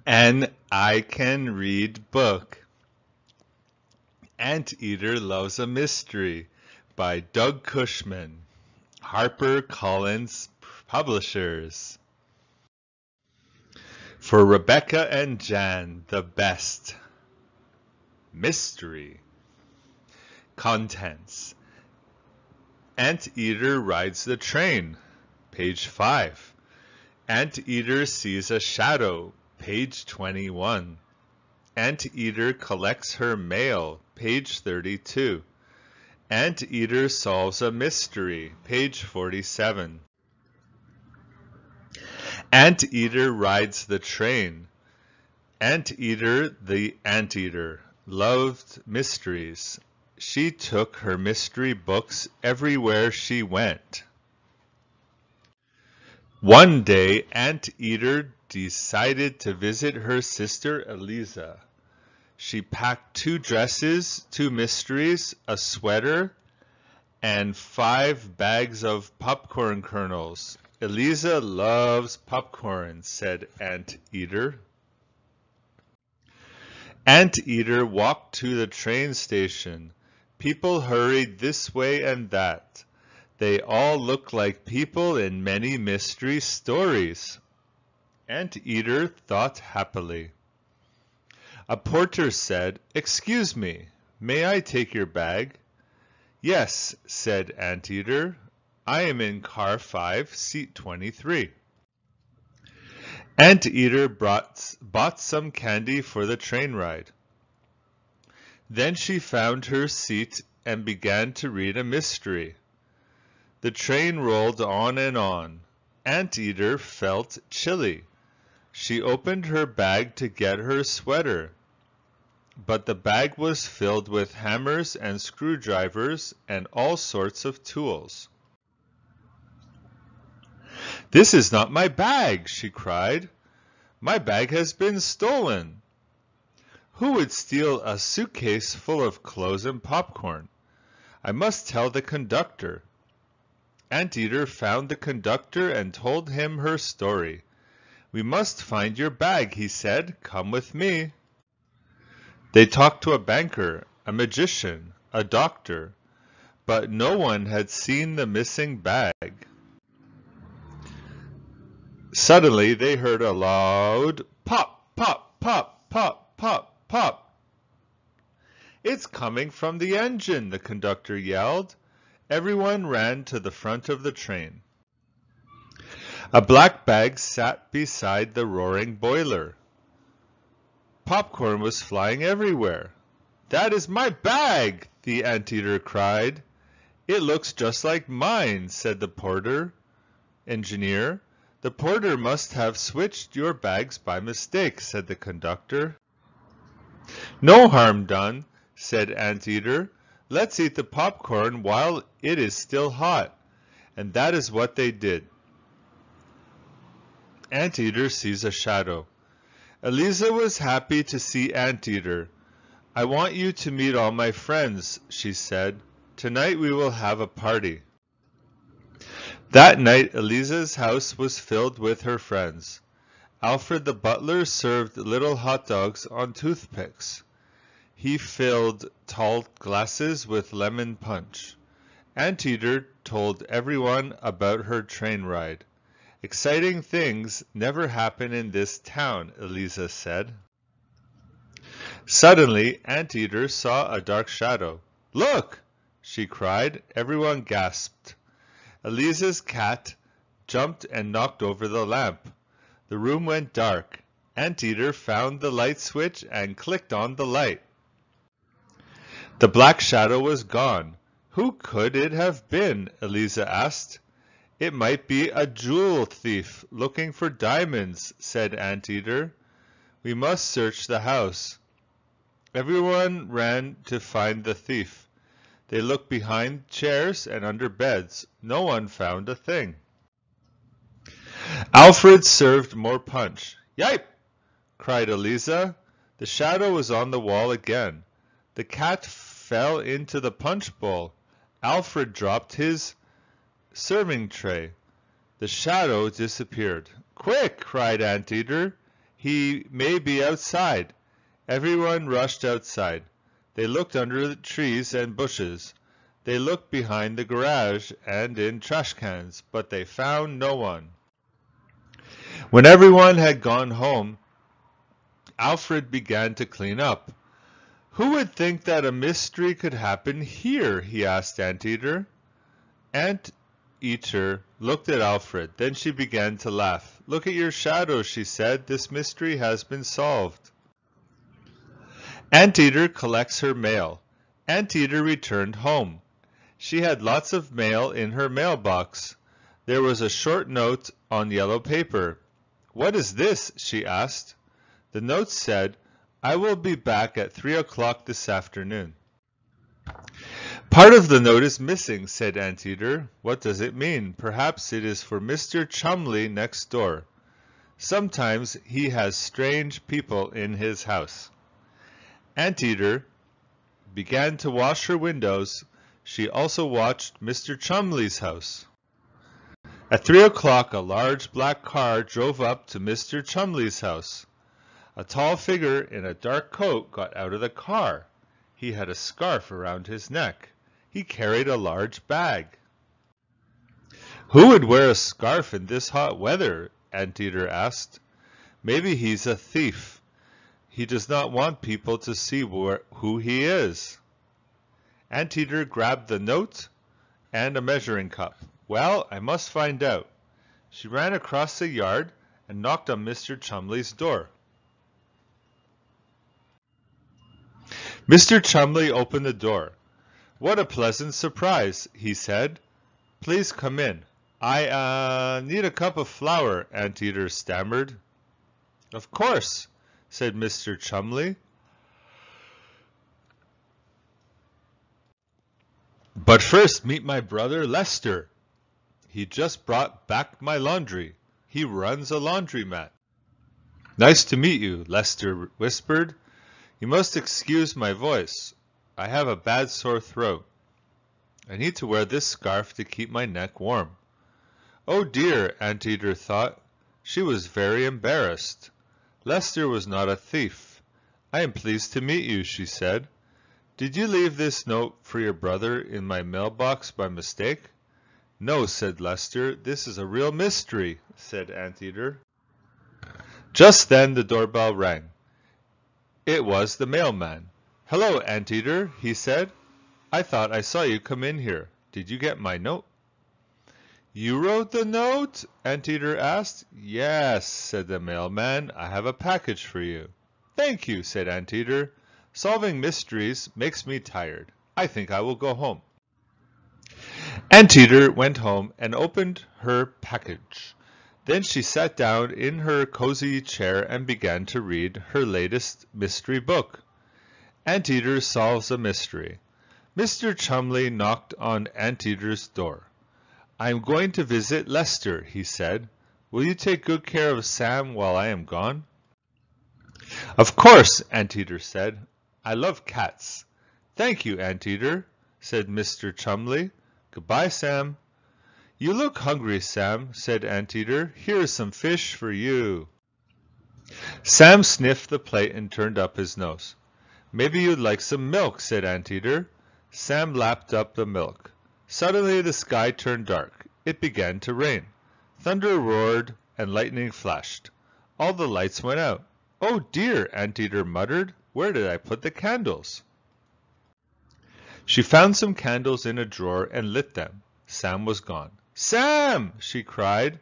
And I can read book. Anteater Loves a Mystery by Doug Cushman, HarperCollins Publishers. For Rebecca and Jan, the best. Mystery. Contents. Anteater rides the train. Page 5. Anteater sees a shadow. Page 21. Anteater collects her mail. Page 32. Anteater solves a mystery. Page 47. Anteater rides the train. Anteater the anteater loved mysteries. She took her mystery books everywhere she went. One day, Anteater decided to visit her sister Eliza. She packed 2 dresses, 2 mysteries, a sweater, and 5 bags of popcorn kernels. Eliza loves popcorn, said Anteater. Anteater walked to the train station. People hurried this way and that. They all looked like people in many mystery stories. Anteater thought happily. A porter said, "Excuse me, may I take your bag?" "Yes," said Anteater. "I am in car 5, seat 23. Anteater bought some candy for the train ride. Then she found her seat and began to read a mystery. The train rolled on and on. Anteater felt chilly. She opened her bag to get her sweater. But the bag was filled with hammers and screwdrivers and all sorts of tools. "This is not my bag," she cried. "My bag has been stolen." "Who would steal a suitcase full of clothes and popcorn? I must tell the conductor." Anteater found the conductor and told him her story. "We must find your bag," he said. "Come with me." They talked to a banker, a magician, a doctor, but no one had seen the missing bag. Suddenly they heard a loud pop, pop, pop, pop, pop, pop. "It's coming from the engine," the conductor yelled. Everyone ran to the front of the train. A black bag sat beside the roaring boiler. Popcorn was flying everywhere. "That is my bag!" the Anteater cried. "It looks just like mine," said the engineer. "The porter must have switched your bags by mistake," said the conductor. "No harm done," said Anteater. "Let's eat the popcorn while it is still hot." And that is what they did. Anteater sees a shadow. Eliza was happy to see Anteater. "I want you to meet all my friends," she said. "Tonight we will have a party." That night Eliza's house was filled with her friends. Alfred the butler served little hot dogs on toothpicks. He filled tall glasses with lemon punch. Anteater told everyone about her train ride. "Exciting things never happen in this town," Eliza said. Suddenly, Anteater saw a dark shadow. "Look!" she cried. Everyone gasped. Eliza's cat jumped and knocked over the lamp. The room went dark. Anteater found the light switch and clicked on the light. The black shadow was gone. "Who could it have been?" Eliza asked. "It might be a jewel thief looking for diamonds," said Anteater. "We must search the house." Everyone ran to find the thief. They looked behind chairs and under beds. No one found a thing. Alfred served more punch. "Yipe!" cried Eliza. The shadow was on the wall again. The cat fell into the punch bowl. Alfred dropped his serving tray. The shadow disappeared. "Quick!" cried Anteater. He may be outside. Everyone rushed outside. They looked under the trees and bushes. They looked behind the garage and in trash cans, but they found no one. When everyone had gone home, Alfred began to clean up. Who would think that a mystery could happen here? He asked Anteater. Anteater looked at Alfred. Then she began to laugh. Look at your shadow, she said. This mystery has been solved. Anteater collects her mail. Anteater returned home. She had lots of mail in her mailbox. There was a short note on yellow paper. What is this? She asked. The note said, I will be back at 3 o'clock this afternoon. Part of the note is missing, said Anteater. What does it mean? Perhaps it is for Mr. Chumley next door. Sometimes he has strange people in his house. Anteater began to wash her windows. She also watched Mr. Chumley's house. At 3 o'clock, a large black car drove up to Mr. Chumley's house. A tall figure in a dark coat got out of the car. He had a scarf around his neck. He carried a large bag. Who would wear a scarf in this hot weather? Anteater asked. Maybe he's a thief. He does not want people to see who he is. Anteater grabbed the note and a measuring cup. Well, I must find out. She ran across the yard and knocked on Mr. Chumley's door. Mr. Chumley opened the door. What a pleasant surprise, he said. Please come in. I need a cup of flour, Anteater stammered. Of course, said Mr. Chumley. But first meet my brother Lester. He just brought back my laundry. He runs a laundromat. Nice to meet you, Lester whispered. You must excuse my voice. I have a bad sore throat. I need to wear this scarf to keep my neck warm. Oh dear, Anteater thought. She was very embarrassed. Lester was not a thief. I am pleased to meet you, she said. Did you leave this note for your brother in my mailbox by mistake? No, said Lester. This is a real mystery, said Anteater. Just then the doorbell rang. It was the mailman. Hello, Anteater, he said. I thought I saw you come in here. Did you get my note? You wrote the note? Anteater asked. Yes, said the mailman. I have a package for you. Thank you, said Anteater. Solving mysteries makes me tired. I think I will go home. Anteater went home and opened her package. Then she sat down in her cozy chair and began to read her latest mystery book. Anteater Solves a Mystery. Mr. Chumley knocked on Anteater's door. I am going to visit Lester, he said. Will you take good care of Sam while I am gone? Of course, Anteater said. I love cats. Thank you, Anteater, said Mr. Chumley. Goodbye, Sam. You look hungry, Sam, said Anteater. Here is some fish for you. Sam sniffed the plate and turned up his nose. Maybe you'd like some milk, said Anteater. Sam lapped up the milk. Suddenly the sky turned dark. It began to rain. Thunder roared and lightning flashed. All the lights went out. Oh dear, Anteater muttered. Where did I put the candles? She found some candles in a drawer and lit them. Sam was gone. Sam! She cried.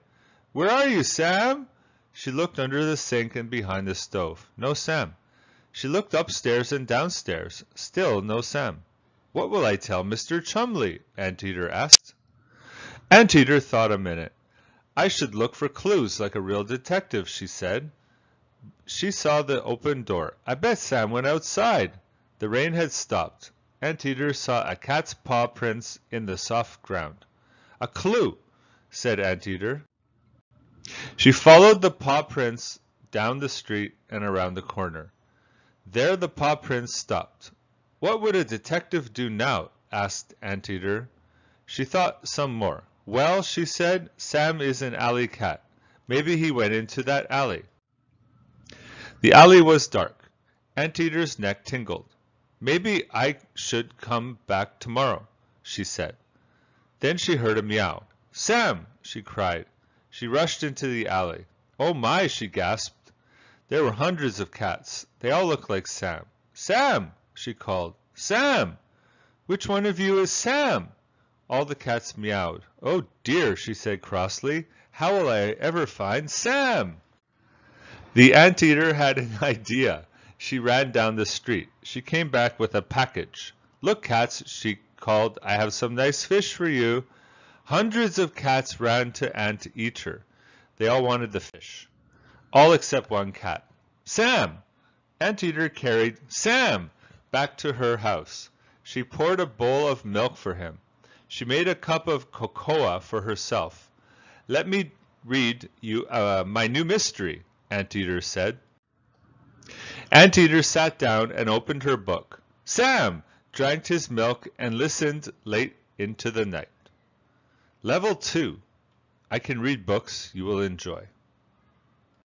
Where are you, Sam? She looked under the sink and behind the stove. No Sam. She looked upstairs and downstairs. Still no Sam. What will I tell Mr. Chumley? Anteater asked. Anteater thought a minute. I should look for clues like a real detective, she said. She saw the open door. I bet Sam went outside. The rain had stopped. Anteater saw a cat's paw prints in the soft ground. A clue, said Anteater. She followed the paw prints down the street and around the corner. There the paw prints stopped. What would a detective do now? Asked Anteater. She thought some more. Well, she said, Sam is an alley cat. Maybe he went into that alley. The alley was dark. Anteater's neck tingled. Maybe I should come back tomorrow, she said. Then she heard a meow. Sam! She cried. She rushed into the alley. Oh my, she gasped. There were hundreds of cats. They all looked like Sam. Sam! She called. Sam! Which one of you is Sam? All the cats meowed. Oh dear, she said crossly. How will I ever find Sam? The anteater had an idea. She ran down the street. She came back with a package. Look, cats, she called. I have some nice fish for you. Hundreds of cats ran to Anteater. They all wanted the fish. All except one cat. Sam! Anteater carried Sam back to her house. She poured a bowl of milk for him. She made a cup of cocoa for herself. Let me read you my new mystery, Anteater said. Anteater sat down and opened her book. Sam drank his milk and listened late into the night. Level 2. I can read books you will enjoy.